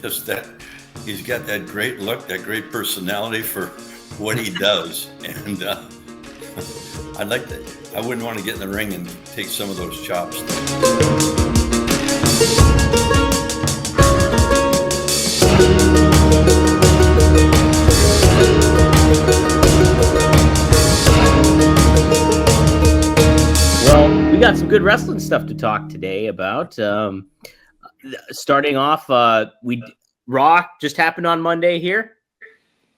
just that he's got that great look, that great personality for what he does, and I'd like to. I wouldn't want to get in the ring and take some of those chops. Well, we got some good wrestling stuff to talk today about. Starting off, Raw just happened on Monday here,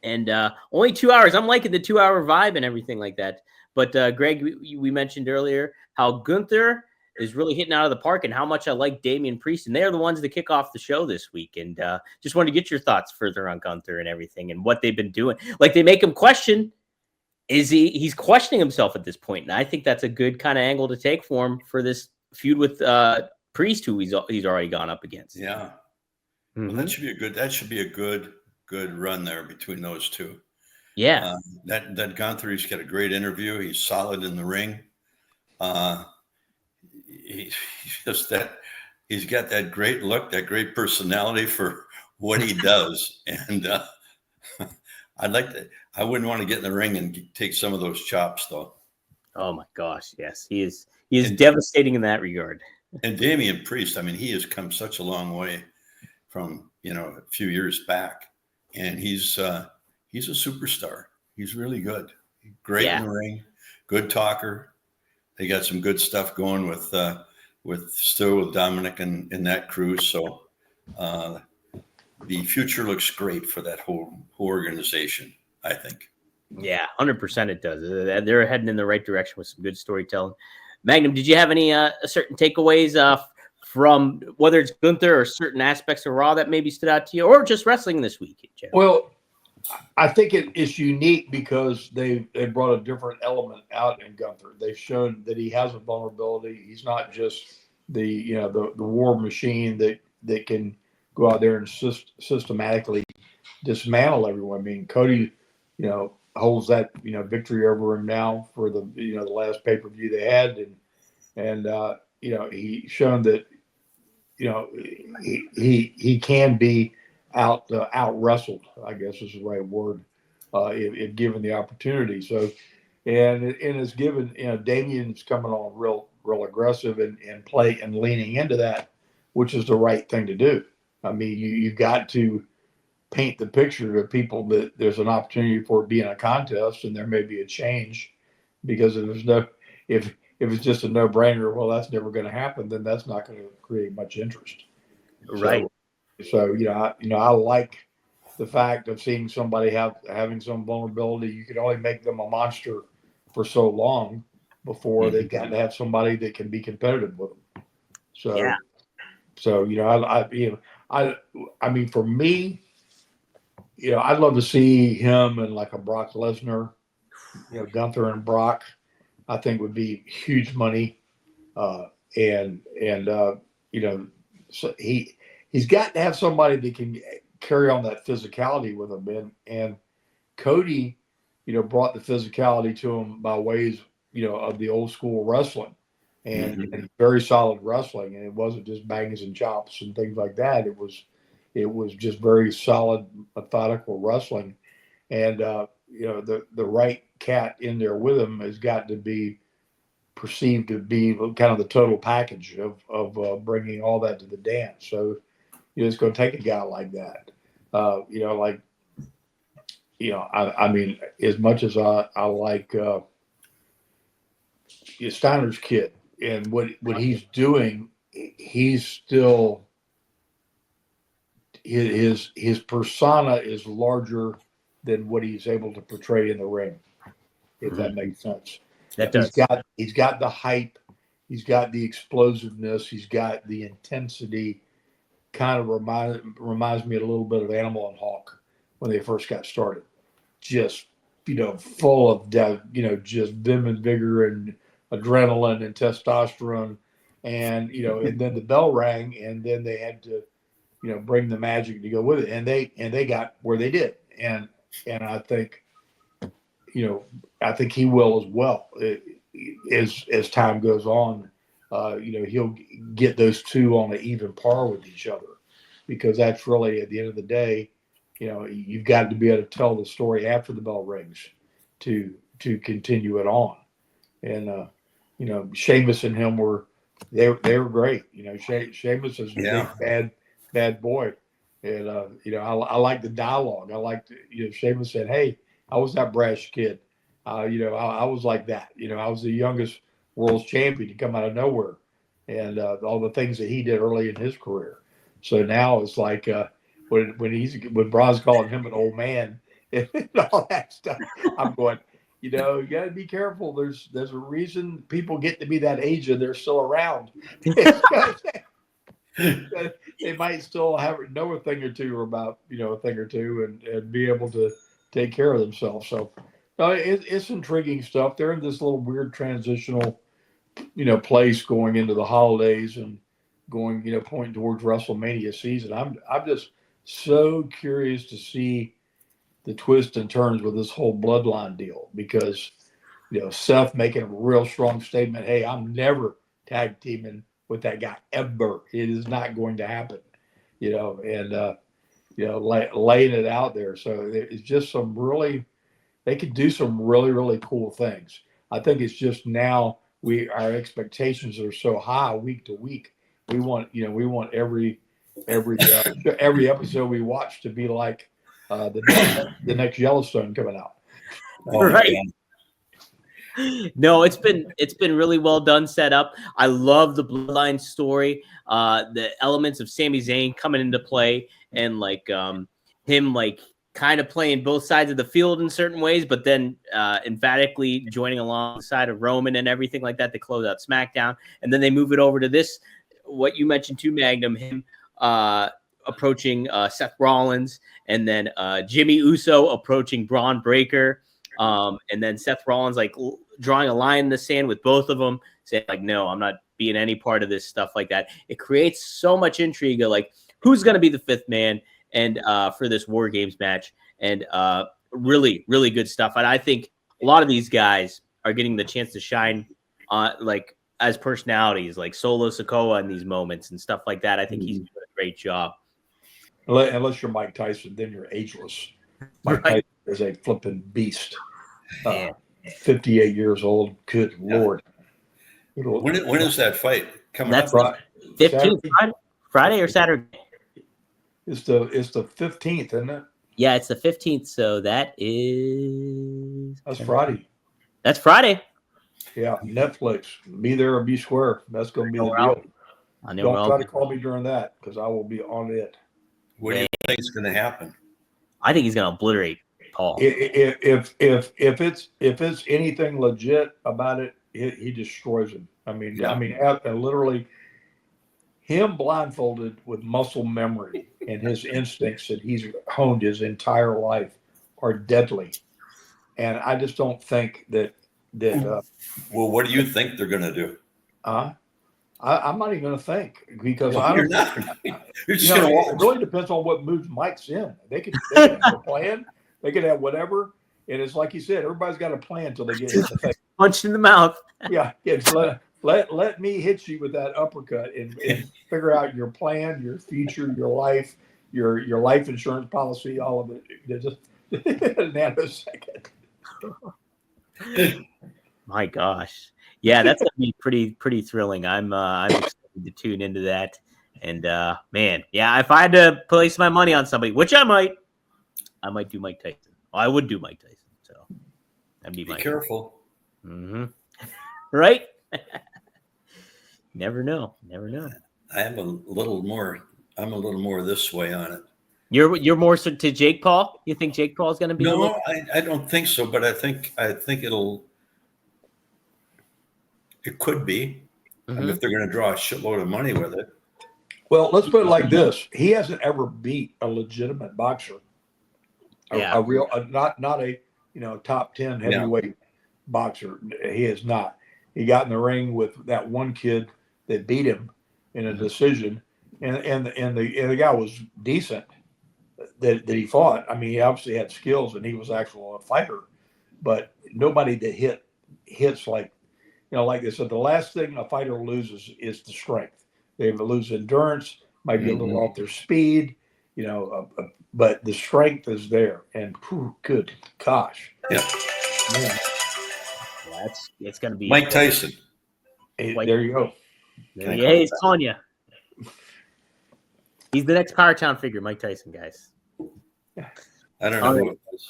and only 2 hours. I'm liking the 2 hour vibe and everything like that. But Greg, we mentioned earlier how Gunther is really hitting out of the park and how much I like Damian Priest, and they're the ones to kick off the show this week. And just wanted to get your thoughts further on Gunther and everything and what they've been doing. Like, they make him question. He's questioning himself at this point, and I think that's a good kind of angle to take for him for this feud with Priest, who he's already gone up against. Yeah, well, that should be a good run there between those two. Yeah, that Gunther, he's got a great interview. He's solid in the ring. He's just that he's got that great look, that great personality for what he does, and I wouldn't want to get in the ring and take some of those chops, though. Oh my gosh, yes, he is devastating in that regard. And Damian Priest, I mean, he has come such a long way from a few years back, and he's a superstar. He's really good, great in the ring, good talker. They got some good stuff going with Dominic and that crew. So the future looks great for that whole organization, I think. Yeah, 100% it does. They're heading in the right direction with some good storytelling. Magnum, did you have any certain takeaways from whether it's Gunther or certain aspects of Raw that maybe stood out to you, or just wrestling this week? Well, I think it's unique because they brought a different element out in Gunther. They've shown that he has a vulnerability. He's not just the war machine that can go out there and systematically dismantle everyone. I mean, Cody, holds that victory over him now for the the last pay-per-view they had, and he's shown that he can be out wrestled, I guess is the right word, if given the opportunity. So, and it's given Damian's coming on real aggressive and play and leaning into that, which is the right thing to do. I mean, you got to paint the picture to people that there's an opportunity for it being a contest, and there may be a change, because if it's just a no-brainer, well, that's never going to happen, then that's not going to create much interest. Right. So I like the fact of seeing somebody having some vulnerability. You can only make them a monster for so long before they've got to have somebody that can be competitive with them. So, yeah. So I mean, for me, I'd love to see him and like a Brock Lesnar, Gunther and Brock, I think would be huge money. So he's got to have somebody that can carry on that physicality with him. And Cody, brought the physicality to him by ways, of the old school wrestling and very solid wrestling. And it wasn't just bangs and chops and things like that. It was just very solid, methodical wrestling. And, the right cat in there with him has got to be perceived to be kind of the total package of bringing all that to the dance. So, it's going to take a guy like that. I mean, as much as I like Steiner's kid and what he's doing, he's still his persona is larger than what he's able to portray in the ring, if that makes sense. That does. He's got the hype, he's got the explosiveness, he's got the intensity. Kind of reminds me a little bit of Animal and Hawk when they first got started. Just full of just vim and vigor and adrenaline and testosterone, and and then the bell rang, and then they had to bring the magic to go with it, and they got where they did, and I think he will as well. As time goes on, he'll get those two on an even par with each other. because that's really, at the end of the day, you've got to be able to tell the story after the bell rings to continue it on. And Sheamus and him they were great. Sheamus is a big bad boy, and I like the dialogue. I liked Sheamus said, "Hey, I was that brash kid. I was like that. I was the youngest world champion to come out of nowhere, and all the things that he did early in his career. So now it's like when Braun's calling him an old man and all that stuff, I'm going, you got to be careful. There's a reason people get to be that age and they're still around. They might still know a thing or two, or about a thing or two, and be able to take care of themselves. So it's intriguing stuff. They're in this little weird transitional place going into the holidays and going pointing towards WrestleMania season. I'm just so curious to see the twists and turns with this whole bloodline deal, because Seth making a real strong statement, hey, I'm never tag teaming with that guy ever. It is not going to happen. And laying it out there. So it's just they could do some really, really cool things. I think it's just now our expectations are so high week to week. We want every episode we watch to be like the next Yellowstone coming out. Right. No, it's been really well done, set up. I love the Bloodline story. The elements of Sami Zayn coming into play, and him kind of playing both sides of the field in certain ways, but then emphatically joining alongside of Roman and everything like that to close out SmackDown. And then they move it over to this, what you mentioned too, Magnum, him approaching Seth Rollins, and then Jimmy Uso approaching Braun Breaker. And then Seth Rollins drawing a line in the sand with both of them, saying no, I'm not being any part of this stuff like that. It creates so much intrigue of who's going to be the fifth man, and for this War Games match, and really, really good stuff. And I think a lot of these guys are getting the chance to shine as personalities, like Solo Sikoa in these moments and stuff like that. I think he's doing a great job. Unless you're Mike Tyson, then you're ageless. Mike Tyson is a flipping beast. 58 years old. Good Lord. When is that fight coming That's up? 15th, Friday or Saturday? It's the 15th, isn't it? Yeah, it's the 15th. So that's Friday. That's Friday. Yeah, Netflix. Be there or be square. That's going to be the deal. Don't try to call me during that, because I will be on it. What do you think is going to happen? I think he's going to obliterate Paul. If it's anything legit about it, he destroys him. I mean, literally, him blindfolded with muscle memory and his instincts that he's honed his entire life are deadly. And I just don't think that. Well, what do you think they're going to do? I'm not even going to think, because you're not. You're just going to watch. It really depends on what moves Mike's in. They could have a plan. They could have whatever. And it's like you said, everybody's got a plan until they get hit in the face. Punched in the mouth. Yeah. Let me hit you with that uppercut and figure out your plan, your future, your life, your life insurance policy, all of it. Just a nanosecond. My gosh. Yeah, that's gonna be pretty thrilling. I'm excited to tune into that. And man, yeah, if I had to place my money on somebody, which I might do Mike Tyson. Well, I would do Mike Tyson. So that'd be careful. Mm-hmm. Right? Never know. I'm a little more this way on it. You're more so to Jake Paul? You think Jake Paul is going to be? No, I don't think so. But I think it could be. Mm-hmm. I mean, if they're going to draw a shitload of money with it. Well, let's put it like this: he hasn't ever beat a legitimate boxer. A real, not a top 10 heavyweight boxer. He has not. He got in the ring with that one kid that beat him in a decision, and the guy was decent that he fought. I mean, he obviously had skills, and he was actually a fighter, but nobody that hits like they said, the last thing a fighter loses is the strength. They lose endurance, might be a little off their speed, but the strength is there. And good gosh. Yeah. Man. Yeah, it's going to be Mike Tyson. Hey, there you go. Hey, Sonya. He's the next Power Town figure, Mike Tyson, guys. I don't know who it was.